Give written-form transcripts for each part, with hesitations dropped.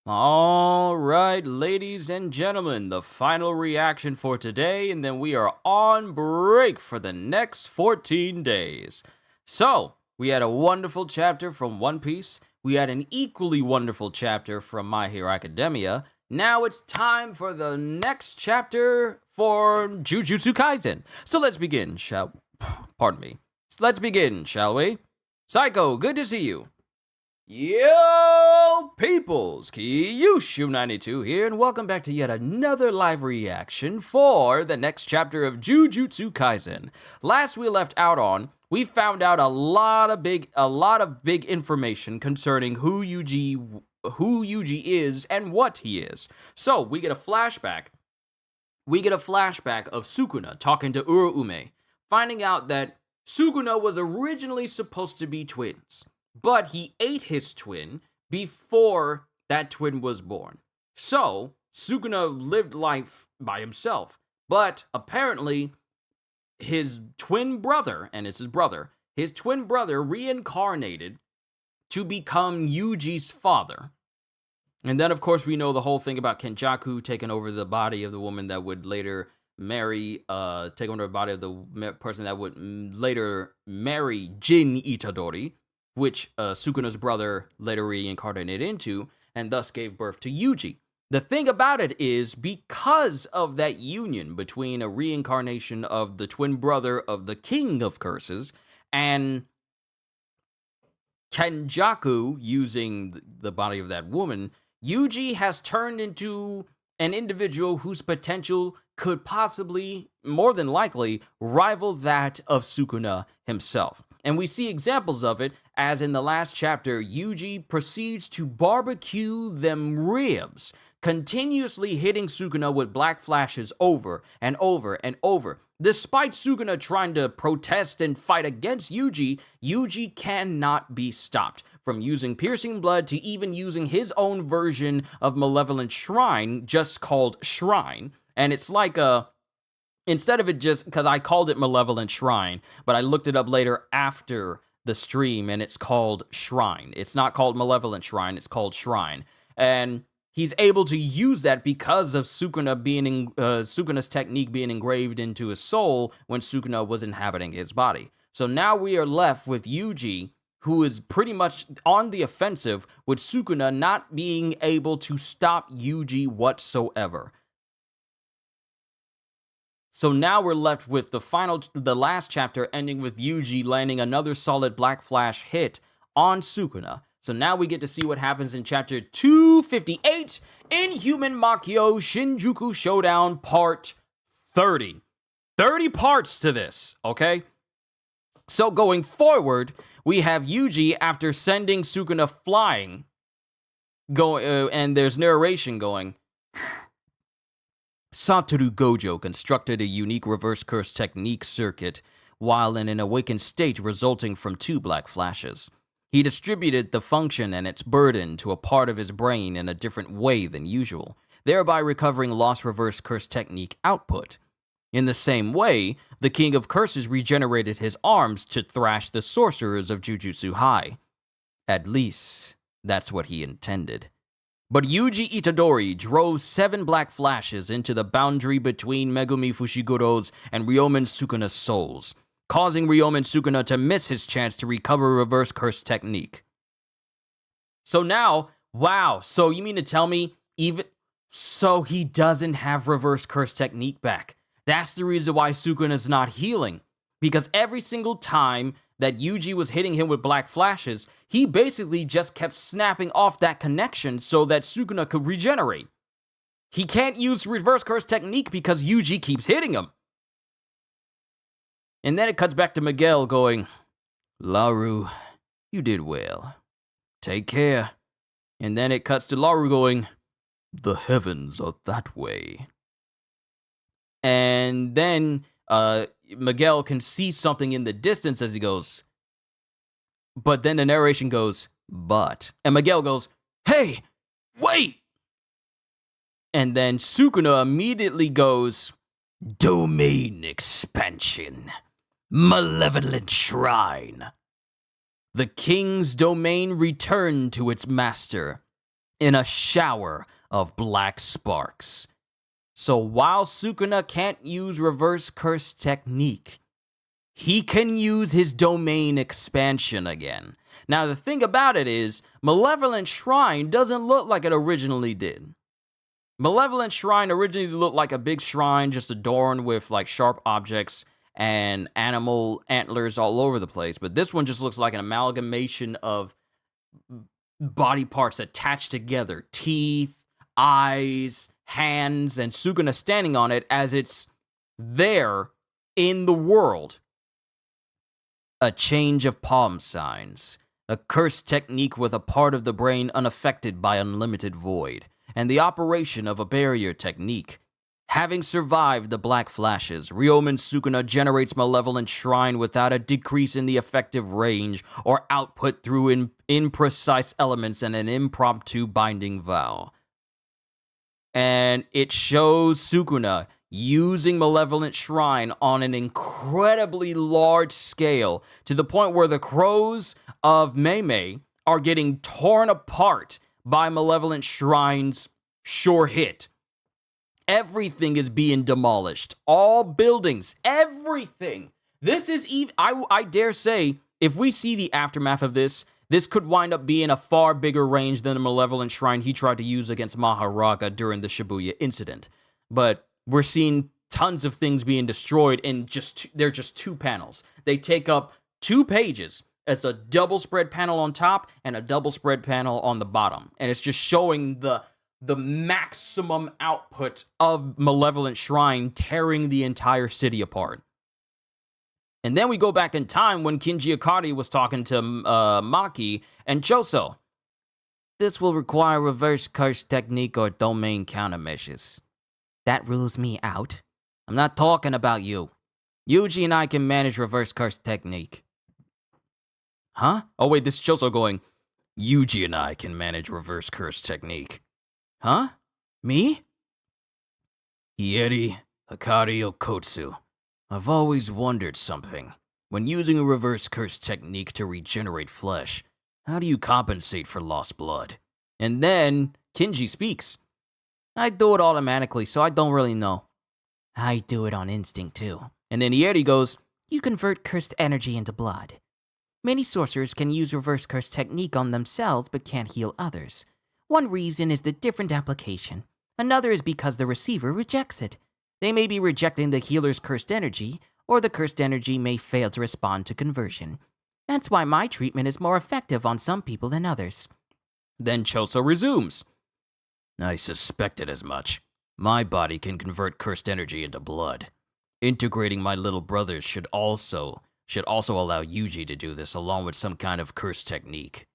All right, ladies and gentlemen, the final reaction for today, and then we are on break for the next 14 days. So, we had a wonderful chapter from One Piece. We had an equally wonderful chapter from My Hero Academia. Now it's time for the next chapter for Jujutsu Kaisen. So let's begin, Pardon me. Let's begin, shall we? Psycho, good to see you. Yo, peoples, Kyushu92 here, and welcome back to yet another live reaction for the next chapter of Jujutsu Kaisen. Last we left out on, we found out a lot of big information concerning who Yuji is and what he is. So we get a flashback. We get a flashback of Sukuna talking to Uroume, finding out that Sukuna was originally supposed to be twins. But he ate his twin before that twin was born. So, Sukuna lived life by himself. But apparently, his twin brother, and it's his brother, reincarnated to become Yuji's father. And then, of course, we know the whole thing about Kenjaku taking over the body of the woman that would later take over the body of the person that would later marry Jin Itadori, which Sukuna's brother later reincarnated into, and thus gave birth to Yuji. The thing about it is, because of that union between a reincarnation of the twin brother of the King of Curses and Kenjaku using the body of that woman, Yuji has turned into an individual whose potential could possibly, more than likely, rival that of Sukuna himself. And we see examples of it, as in the last chapter, Yuji proceeds to barbecue them ribs, continuously hitting Sukuna with black flashes over and over and over. Despite Sukuna trying to protest and fight against Yuji, Yuji cannot be stopped from using piercing blood to even using his own version of Malevolent Shrine, just called Shrine. And it's like instead of it just, because I called it Malevolent Shrine, but I looked it up later after the stream, and it's called Shrine. It's not called Malevolent Shrine, it's called Shrine. And he's able to use that because of Sukuna's technique being engraved into his soul when Sukuna was inhabiting his body. So now we are left with Yuji, who is pretty much on the offensive, with Sukuna not being able to stop Yuji whatsoever. So now we're left with the last chapter ending with Yuji landing another solid Black Flash hit on Sukuna. So now we get to see what happens in chapter 258, Inhuman Makyo Shinjuku Showdown Part 30. 30 parts to this, okay? So going forward, we have Yuji, after sending Sukuna flying, and there's narration going, Satoru Gojo constructed a unique reverse curse technique circuit while in an awakened state resulting from 2 black flashes. He distributed the function and its burden to a part of his brain in a different way than usual, thereby recovering lost reverse curse technique output. In the same way, the King of Curses regenerated his arms to thrash the sorcerers of Jujutsu High. At least, that's what he intended. But Yuji Itadori drove 7 black flashes into the boundary between Megumi Fushiguro's and Ryomen Sukuna's souls, causing Ryomen Sukuna to miss his chance to recover reverse curse technique. So now, wow, so you mean to tell me so he doesn't have reverse curse technique back? That's the reason why Sukuna's not healing, because every single time that Yuji was hitting him with black flashes, he basically just kept snapping off that connection so that Sukuna could regenerate. He can't use reverse curse technique because Yuji keeps hitting him. And then it cuts back to Miguel going, Laru, you did well. Take care. And then it cuts to Laru going, the heavens are that way. And then Miguel can see something in the distance as he goes, but then the narration goes, but. And Miguel goes, hey, wait! And then Sukuna immediately goes, domain expansion, malevolent shrine. The king's domain returned to its master. in a shower of black sparks. So while Sukuna can't use reverse curse technique, he can use his domain expansion again. Now, the thing about it is, Malevolent Shrine doesn't look like it originally did. Malevolent Shrine originally looked like a big shrine just adorned with like sharp objects and animal antlers all over the place. But this one just looks like an amalgamation of body parts attached together. Teeth, eyes, hands, and Sukuna standing on it as it's there in the world. A change of palm signs. A cursed technique with a part of the brain unaffected by unlimited void. And the operation of a barrier technique. Having survived the black flashes, Ryomen Sukuna generates Malevolent Shrine without a decrease in the effective range or output through imprecise elements and an impromptu binding vow. And it shows Sukuna using Malevolent Shrine on an incredibly large scale, to the point where the crows of Meimei are getting torn apart by Malevolent Shrine's sure hit. Everything is being demolished. All buildings, everything. This is even, I dare say, if we see the aftermath of this, this could wind up being a far bigger range than the Malevolent Shrine he tried to use against Maharaga during the Shibuya incident. But we're seeing tons of things being destroyed in they're just 2 panels. They take up 2 pages. It's a double spread panel on top and a double spread panel on the bottom. And it's just showing the maximum output of Malevolent Shrine tearing the entire city apart. And then we go back in time when Kinji Akari was talking to Maki and Choso. This will require reverse curse technique or domain countermeasures. That rules me out. I'm not talking about you. Yuji and I can manage reverse curse technique. Huh? Oh wait, this is Choso going, Yuji and I can manage reverse curse technique. Huh? Me? Ieri, Akari Okotsu. I've always wondered something. When using a reverse curse technique to regenerate flesh, how do you compensate for lost blood? And then Kinji speaks. I do it automatically, so I don't really know. I do it on instinct too. And then Ieri goes, you convert cursed energy into blood. Many sorcerers can use reverse curse technique on themselves but can't heal others. One reason is the different application. Another is because the receiver rejects it. They may be rejecting the healer's cursed energy, or the cursed energy may fail to respond to conversion. That's why my treatment is more effective on some people than others. Then Choso resumes. I suspected as much. My body can convert cursed energy into blood. Integrating my little brothers should also allow Yuji to do this along with some kind of curse technique.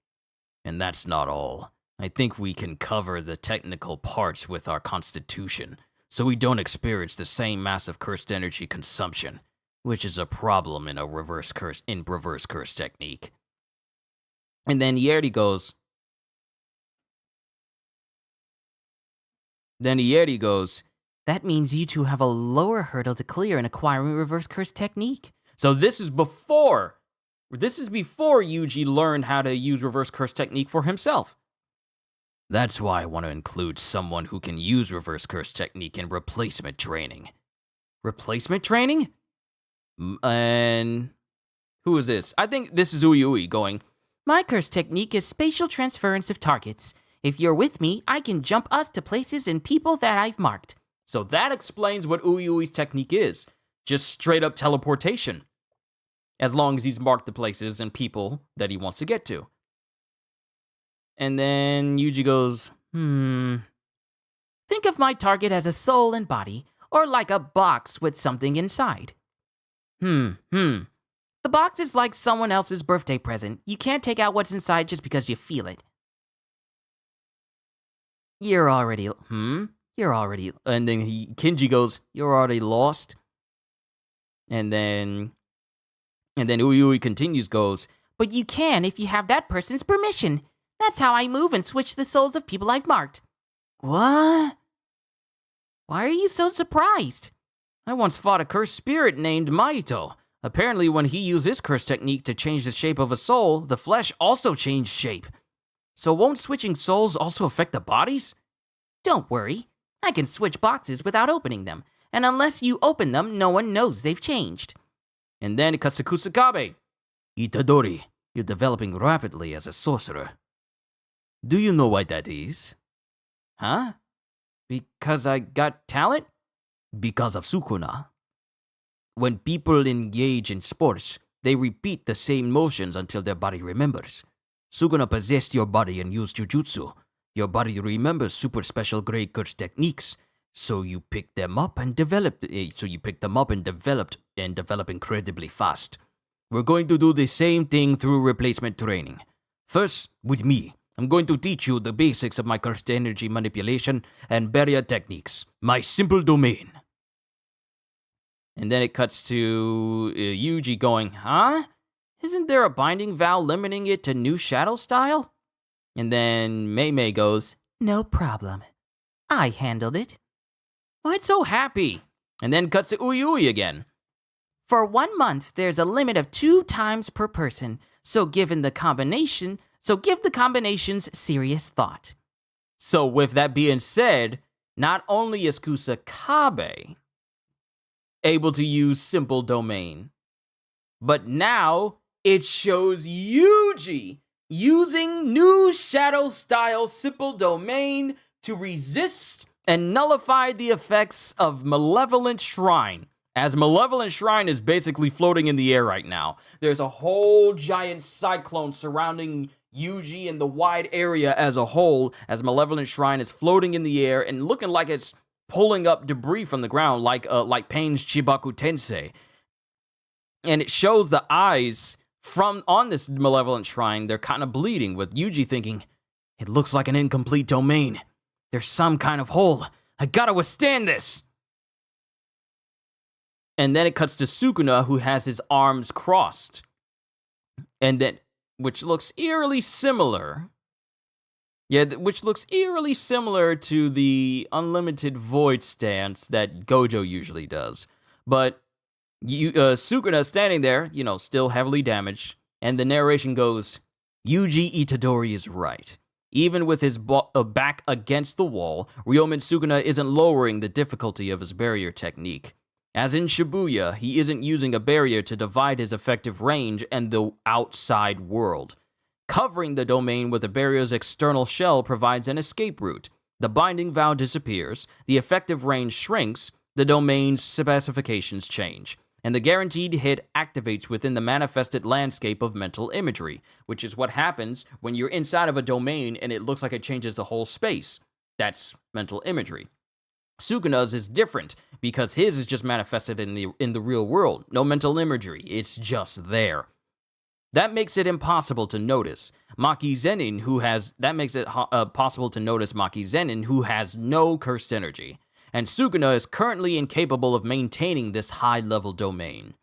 And that's not all. I think we can cover the technical parts with our constitution, so we don't experience the same massive cursed energy consumption, which is a problem in reverse curse technique. And then Ieri goes, that means you two have a lower hurdle to clear in acquiring reverse curse technique. So this is before Yuji learned how to use reverse curse technique for himself. That's why I want to include someone who can use reverse curse technique in replacement training. Replacement training? And who is this? I think this is Uyui going, my curse technique is spatial transference of targets. If you're with me, I can jump us to places and people that I've marked. So that explains what Uyui's technique is. Just straight up teleportation. As long as he's marked the places and people that he wants to get to. And then Yuji goes, Think of my target as a soul and body, or like a box with something inside. The box is like someone else's birthday present. You can't take out what's inside just because you feel it. You're already, and then Kinji goes, you're already lost. And then Uyui continues, goes, but you can if you have that person's permission. That's how I move and switch the souls of people I've marked. What? Why are you so surprised? I once fought a cursed spirit named Maito. Apparently when he used his curse technique to change the shape of a soul, the flesh also changed shape. So won't switching souls also affect the bodies? Don't worry. I can switch boxes without opening them, and unless you open them, no one knows they've changed. And then it cuts to Kusakabe. Itadori, you're developing rapidly as a sorcerer. Do you know why that is? Huh? Because I got talent? Because of Sukuna. When people engage in sports, they repeat the same motions until their body remembers. Sukuna possessed your body and used jujutsu. Your body remembers super special grade curse techniques, so you pick them up and develop. And develop incredibly fast. We're going to do the same thing through replacement training. First, with me, I'm going to teach you the basics of my cursed energy manipulation and barrier techniques, my simple domain. And then it cuts to Yuji going, huh? Isn't there a binding vow limiting it to new shadow style? And then Mei goes, no problem. I handled it. Why it's so happy? And then cuts to Uyui again. For 1 month, there's a limit of 2 times per person, so give the combinations serious thought. So with that being said, not only is Kusakabe able to use simple domain, but now it shows Yuji using new shadow style simple domain to resist and nullify the effects of Malevolent Shrine. As Malevolent Shrine is basically floating in the air right now. There's a whole giant cyclone surrounding Yuji and the wide area as a whole, as Malevolent Shrine is floating in the air and looking like it's pulling up debris from the ground, like Pain's Chibaku Tensei. And it shows the eyes on this Malevolent Shrine, they're kind of bleeding, with Yuji thinking, it looks like an incomplete domain. There's some kind of hole. I gotta withstand this. And then it cuts to Sukuna, who has his arms crossed. And then, which looks eerily similar. Yeah, which looks eerily similar to the unlimited void stance that Gojo usually does. But Sukuna standing there, still heavily damaged. And the narration goes, Yuji Itadori is right. Even with his back against the wall, Ryomen Sukuna isn't lowering the difficulty of his barrier technique. As in Shibuya, he isn't using a barrier to divide his effective range and the outside world. Covering the domain with the barrier's external shell provides an escape route. The binding vow disappears, the effective range shrinks, the domain's specifications change, and the guaranteed hit activates within the manifested landscape of mental imagery, which is what happens when you're inside of a domain and it looks like it changes the whole space. That's mental imagery. Sukuna's is different because his is just manifested in the real world. No mental imagery. It's just there. That makes it impossible to notice Maki Zenin, who has no cursed energy. And Sukuna is currently incapable of maintaining this high-level domain.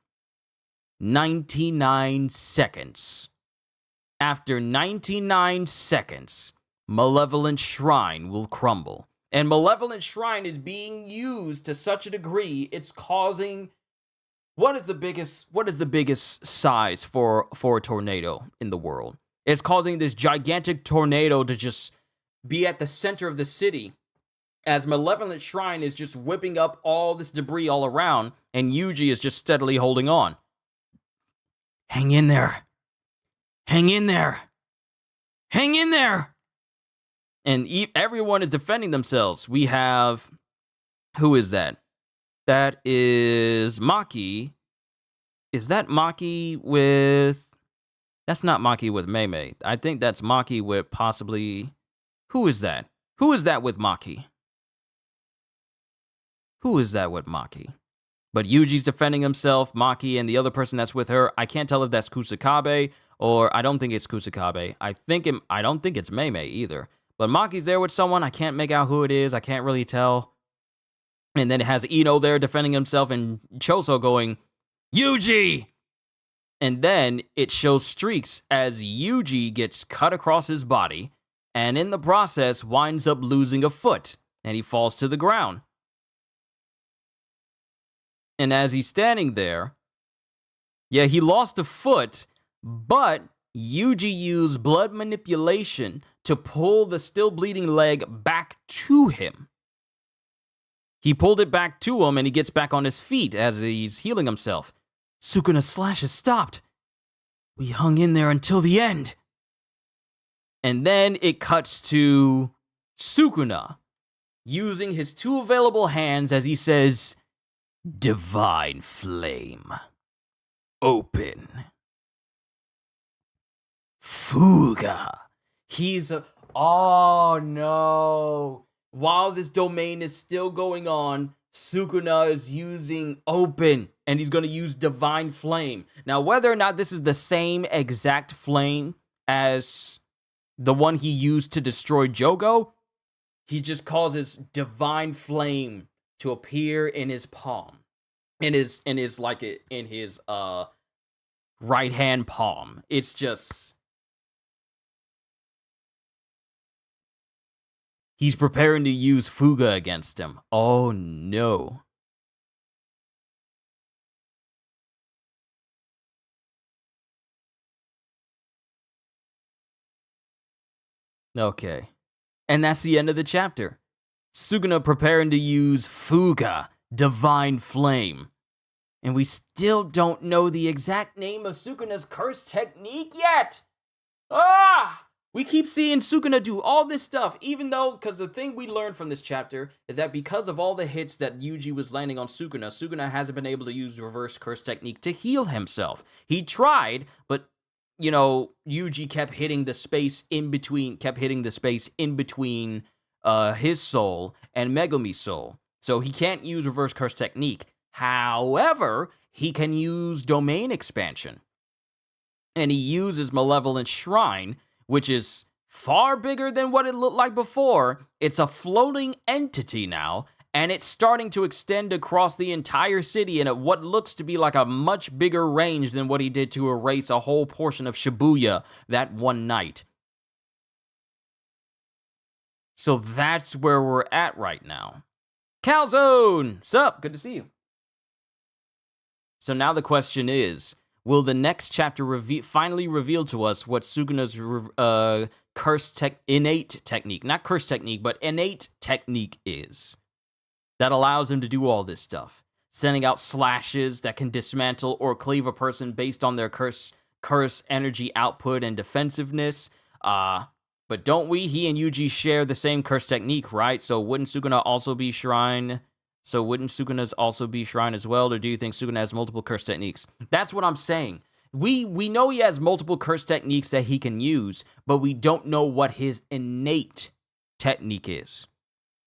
99 seconds. After 99 seconds, Malevolent Shrine will crumble. And Malevolent Shrine is being used to such a degree, it's causing... What is the biggest size for a tornado in the world? It's causing this gigantic tornado to just be at the center of the city, as Malevolent Shrine is just whipping up all this debris all around, and Yuji is just steadily holding on. Hang in there. Hang in there. Hang in there. And everyone is defending themselves. We have... Who is that? That is Maki. Is that Maki with... That's not Maki with Mei. I think that's Maki with possibly... Who is that? Who is that with Maki? Who is that with Maki? But Yuji's defending himself, Maki, and the other person that's with her. I can't tell if that's Kusakabe, or I don't think it's Kusakabe. I don't think it's Mei either. But Maki's there with someone. I can't make out who it is. I can't really tell. And then it has Ino there defending himself and Choso going, Yuji! And then it shows streaks as Yuji gets cut across his body and in the process winds up losing a foot and he falls to the ground. And as he's standing there, he lost a foot, but Yuji used blood manipulation to pull the still bleeding leg back to him. He pulled it back to him, and he gets back on his feet as he's healing himself. Sukuna's slash has stopped. We hung in there until the end. And then it cuts to Sukuna using his two available hands as he says, Divine Flame. Open. Fuga. Oh no. While this domain is still going on, Sukuna is using Open, and he's going to use Divine Flame. Now, whether or not this is the same exact flame as the one he used to destroy Jogo, he just causes Divine Flame to appear in his palm. In his right hand palm. It's just, he's preparing to use Fuga against him. Oh no. Okay. And that's the end of the chapter. Sukuna preparing to use Fuga, Divine Flame. And we still don't know the exact name of Sukuna's curse technique yet! We keep seeing Sukuna do all this stuff, even though, because the thing we learned from this chapter is that because of all the hits that Yuji was landing on Sukuna, Sukuna hasn't been able to use reverse curse technique to heal himself. He tried, but, you know, Yuji kept hitting the space in between his soul and Megumi's soul. So he can't use reverse curse technique. However, he can use domain expansion. And he uses Malevolent Shrine, which is far bigger than what it looked like before. It's a floating entity now, and it's starting to extend across the entire city in what looks to be like a much bigger range than what he did to erase a whole portion of Shibuya that one night. So that's where we're at right now. Calzone! Sup? Good to see you. So now the question is, will the next chapter finally reveal to us what Sukuna's innate technique, not curse technique, but innate technique is, that allows him to do all this stuff? Sending out slashes that can dismantle or cleave a person based on their curse energy output and defensiveness. But don't he and Yuji share the same curse technique, right? So wouldn't Sukuna's also be Shrine as well? Or do you think Sukuna has multiple curse techniques? That's what I'm saying. We know he has multiple curse techniques that he can use, but we don't know what his innate technique is.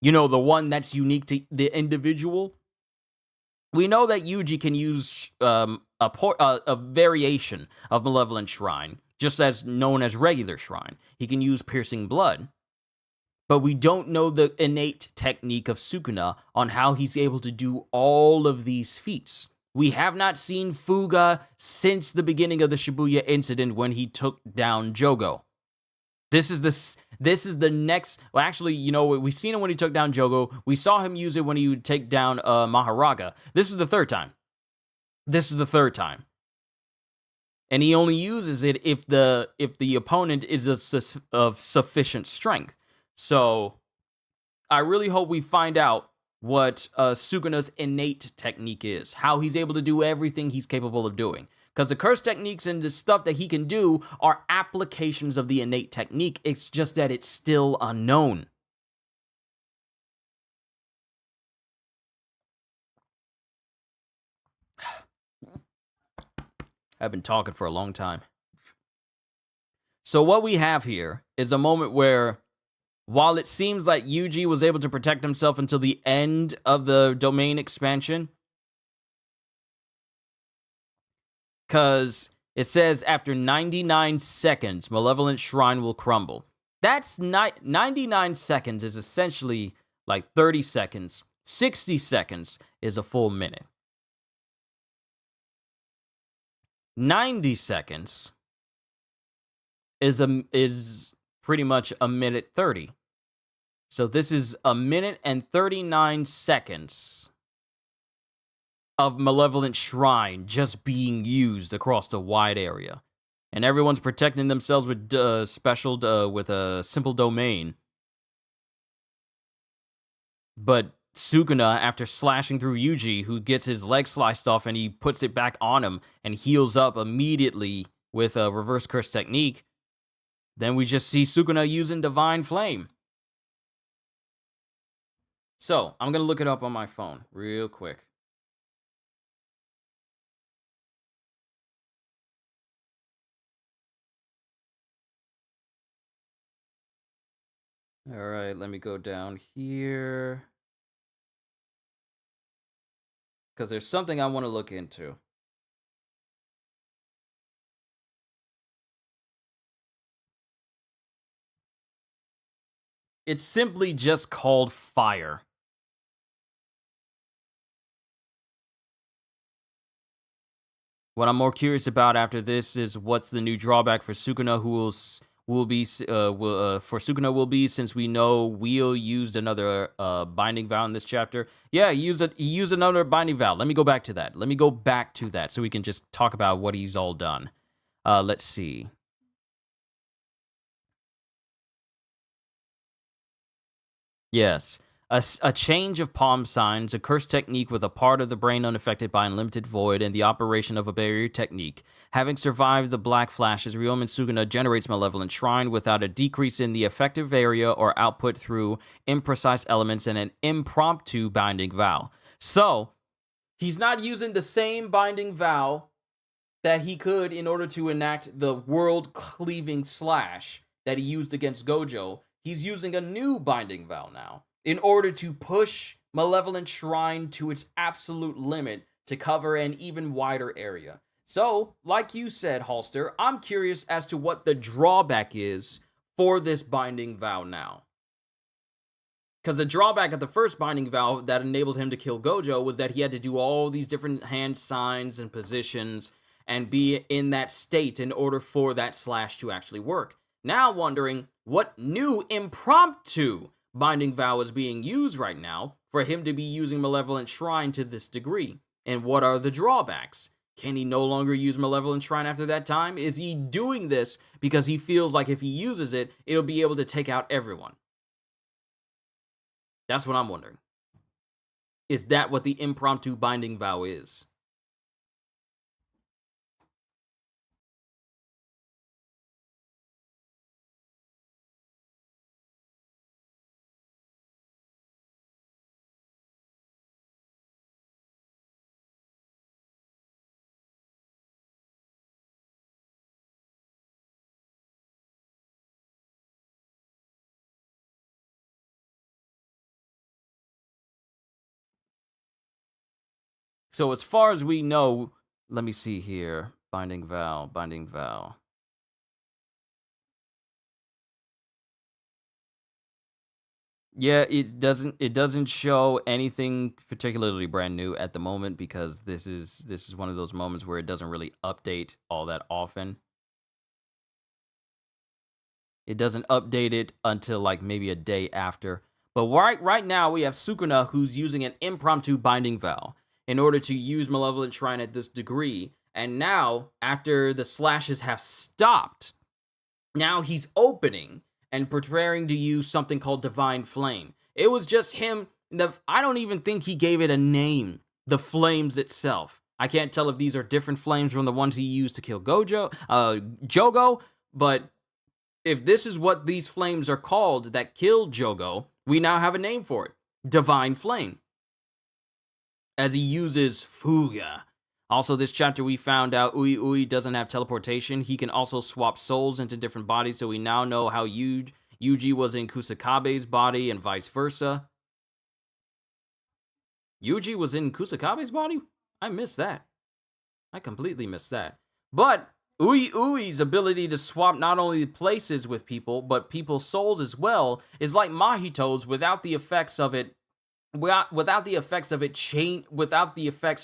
You know, the one that's unique to the individual. We know that Yuji can use a variation of Malevolent Shrine, just as known as regular Shrine. He can use Piercing Blood. But we don't know the innate technique of Sukuna on how he's able to do all of these feats. We have not seen Fuga since the beginning of the Shibuya incident when he took down Jogo. This is the next. Well, actually, you know, we've seen it when he took down Jogo. We saw him use it when he would take down Maharaga. This is the third time. And he only uses it if the opponent is of sufficient strength. So I really hope we find out what Sukuna's innate technique is, how he's able to do everything he's capable of doing. Because the curse techniques and the stuff that he can do are applications of the innate technique. It's just that it's still unknown. I've been talking for a long time. So what we have here is a moment where, while it seems like Yuji was able to protect himself until the end of the domain expansion, because it says after 99 seconds, Malevolent Shrine will crumble. That's 99 seconds is essentially like 30 seconds. 60 seconds is a full minute. 90 seconds is pretty much a minute 30. So this is a minute and 39 seconds of Malevolent Shrine just being used across the wide area. And everyone's protecting themselves with with a simple domain. But Sukuna, after slashing through Yuji, who gets his leg sliced off and he puts it back on him and heals up immediately with a reverse curse technique, then we just see Sukuna using Divine Flame. So, I'm going to look it up on my phone real quick. All right, let me go down here. Because there's something I want to look into. It's simply just called Fire. What I'm more curious about after this is what's the new drawback for Sukuna, who will be for Sukuna will be, since we know Wheel used another binding vow in this chapter. Yeah, he used another binding vow. Let me go back to that. So we can just talk about what he's all done. Let's see. Yes. A change of palm signs, a curse technique with a part of the brain unaffected by unlimited void, and the operation of a barrier technique. Having survived the black flashes, Ryomen Sukuna generates Malevolent Shrine without a decrease in the effective area or output through imprecise elements and an impromptu binding vow. So, he's not using the same binding vow that he could in order to enact the world-cleaving slash that he used against Gojo. He's using a new binding vow now in order to push Malevolent Shrine to its absolute limit to cover an even wider area. So, like you said, Halster, I'm curious as to what the drawback is for this binding vow now. Because the drawback of the first binding vow that enabled him to kill Gojo was that he had to do all these different hand signs and positions and be in that state in order for that slash to actually work. Now wondering what new impromptu binding vow is being used right now for him to be using Malevolent Shrine to this degree. And what are the drawbacks? Can he no longer use Malevolent Shrine after that time? Is he doing this because he feels like if he uses it, it'll be able to take out everyone? That's what I'm wondering. Is that what the impromptu binding vow is? So as far as we know, let me see here. Binding vow, binding vow. Yeah, it doesn't show anything particularly brand new at the moment, because this is one of those moments where it doesn't really update all that often. It doesn't update it until like maybe a day after. But right now we have Sukuna, who's using an impromptu binding vow in order to use Malevolent Shrine at this degree. And now, after the slashes have stopped, now he's opening and preparing to use something called Divine Flame. It was just him. I don't even think he gave it a name. The flames itself. I can't tell if these are different flames from the ones he used to kill Jogo, but if this is what these flames are called that killed Jogo, we now have a name for it. Divine Flame. As he uses Fuga. Also, this chapter we found out Ui doesn't have teleportation. He can also swap souls into different bodies, so we now know how Yuji was in Kusakabe's body and vice versa. Yuji was in Kusakabe's body? I missed that. I completely missed that. But Ui's ability to swap not only places with people, but people's souls as well, is like Mahito's without the effects of it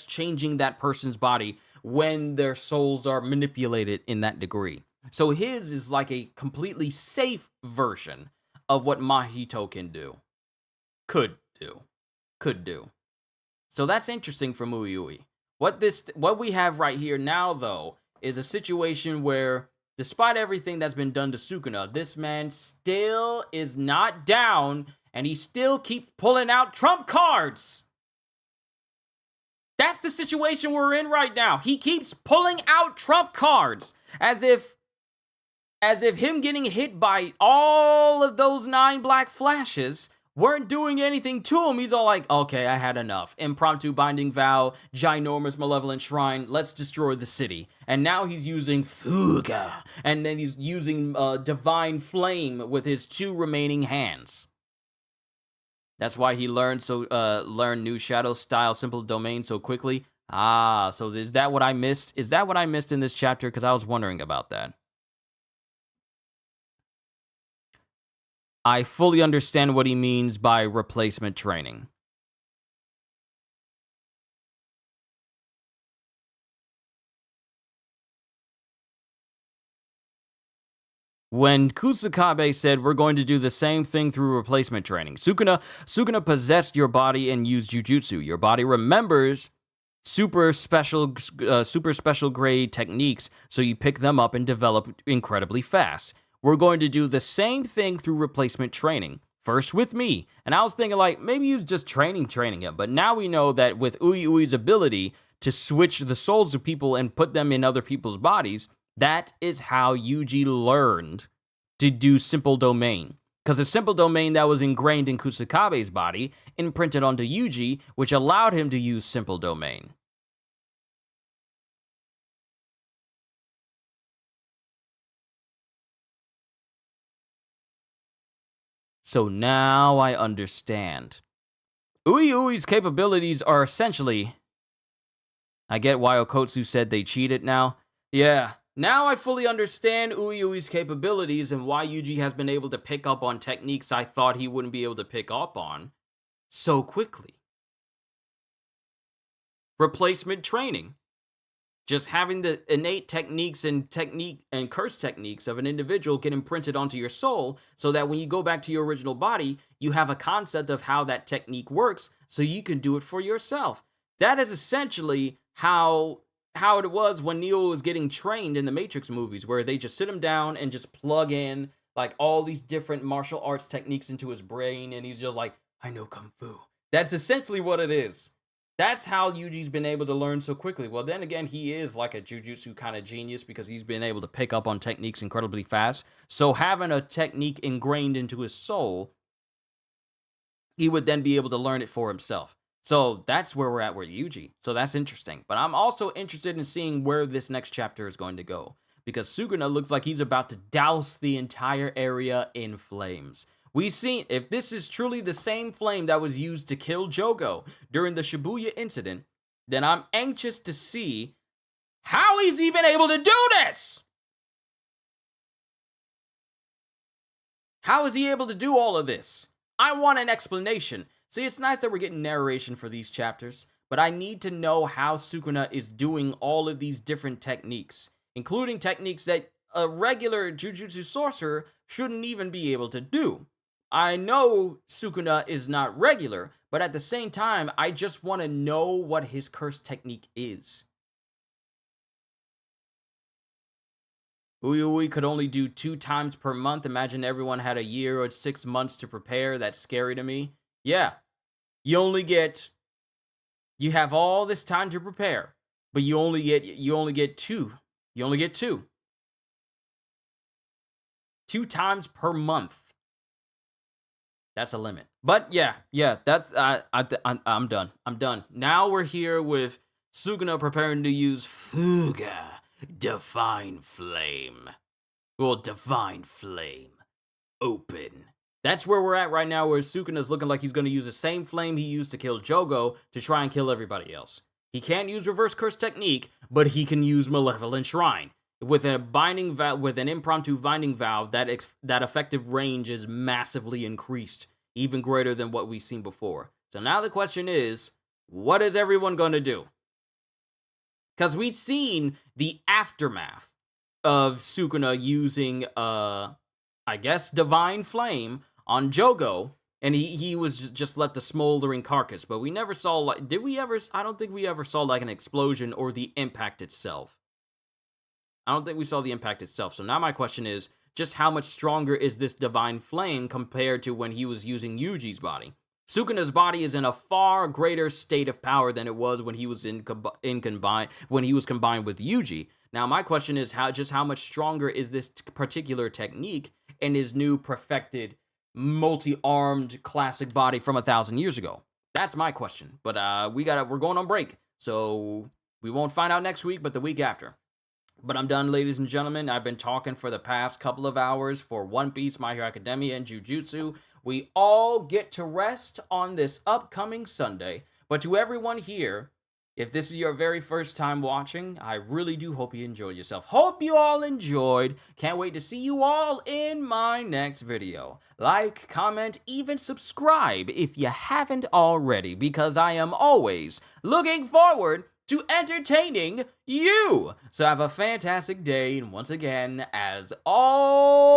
changing that person's body when their souls are manipulated in that degree. So his is like a completely safe version of what Mahito can do. Could do. So that's interesting from Ui. What we have right here now, though, is a situation where Despite everything that's been done to Sukuna, this man still is not down, and he still keeps pulling out trump cards. That's the situation we're in right now. He keeps pulling out trump cards as if him getting hit by all of those 9 black flashes weren't doing anything to him. He's all like, okay, I had enough. Impromptu binding vow, ginormous malevolent shrine, let's destroy the city. And now he's using Fuga, and then he's using divine flame with his 2 remaining hands. That's why he learned new shadow style simple domain so quickly. So is that what I missed? Is that what I missed in this chapter? Because I was wondering about that. I fully understand what he means by replacement training. When Kusakabe said, we're going to do the same thing through replacement training, Sukuna possessed your body and used jujutsu. Your body remembers super special grade techniques, so you pick them up and develop incredibly fast. We're going to do the same thing through replacement training. First with me. And I was thinking, like, maybe he was just training him. But now we know that with Ui's ability to switch the souls of people and put them in other people's bodies, that is how Yuji learned to do simple domain. Because the simple domain that was ingrained in Kusakabe's body imprinted onto Yuji, which allowed him to use simple domain. So now I understand. Ui's capabilities are essentially... I get why Okotsu said they cheated now. Yeah, now I fully understand Ui's capabilities and why Yuji has been able to pick up on techniques I thought he wouldn't be able to pick up on so quickly. Replacement training. Just having the innate techniques and curse techniques of an individual get imprinted onto your soul so that when you go back to your original body, you have a concept of how that technique works so you can do it for yourself. That is essentially how it was when Neo was getting trained in the Matrix movies, where they just sit him down and just plug in like all these different martial arts techniques into his brain, and he's just like, I know Kung Fu. That's essentially what it is. That's how Yuji's been able to learn so quickly. Well, then again, he is like a jujutsu kind of genius because he's been able to pick up on techniques incredibly fast. So having a technique ingrained into his soul, he would then be able to learn it for himself. So that's where we're at with Yuji. So that's interesting. But I'm also interested in seeing where this next chapter is going to go, because Sukuna looks like he's about to douse the entire area in flames. We've seen, if this is truly the same flame that was used to kill Jogo during the Shibuya incident, then I'm anxious to see how he's even able to do this! How is he able to do all of this? I want an explanation. See, it's nice that we're getting narration for these chapters, but I need to know how Sukuna is doing all of these different techniques, including techniques that a regular Jujutsu sorcerer shouldn't even be able to do. I know Sukuna is not regular, but at the same time, I just want to know what his curse technique is. Ui could only do 2 times per month. Imagine everyone had a year or 6 months to prepare. That's scary to me. Yeah, you have all this time to prepare, but you only get 2. You only get 2. 2 times per month. That's a limit. But yeah, that's I'm done. I'm done. Now we're here with Sukuna preparing to use Fuga, Divine Flame. Well, Divine Flame. Open. That's where we're at right now, where Sukuna's looking like he's going to use the same flame he used to kill Jogo to try and kill everybody else. He can't use Reverse Curse Technique, but he can use Malevolent Shrine. With a binding with an impromptu binding valve, that effective range is massively increased, even greater than what we've seen before. So now the question is, what is everyone going to do? Because we've seen the aftermath of Sukuna using, I guess, Divine Flame on Jogo, and he was just left a smoldering carcass. But we never saw, like, did we ever? I don't think we ever saw like an explosion or the impact itself. I don't think we saw the impact itself. So now my question is, just how much stronger is this divine flame compared to when he was using Yuji's body? Sukuna's body is in a far greater state of power than it was when he was when he was combined with Yuji. Now my question is, how much stronger is this particular technique in his new perfected multi-armed classic body from 1,000 years ago? That's my question. But we're going on break, so we won't find out next week, but the week after. But I'm done, ladies and gentlemen. I've been talking for the past couple of hours for One Piece, My Hero Academia, and Jujutsu. We all get to rest on this upcoming Sunday. But to everyone here, if this is your very first time watching, I really do hope you enjoyed yourself. Hope you all enjoyed. Can't wait to see you all in my next video. Like, comment, even subscribe if you haven't already, because I am always looking forward to entertaining you. So have a fantastic day, and once again, as always,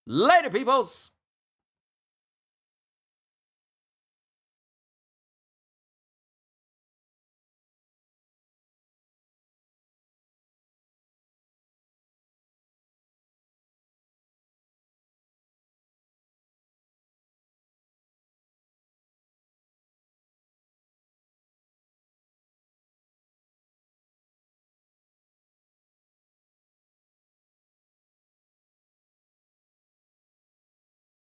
later, peoples!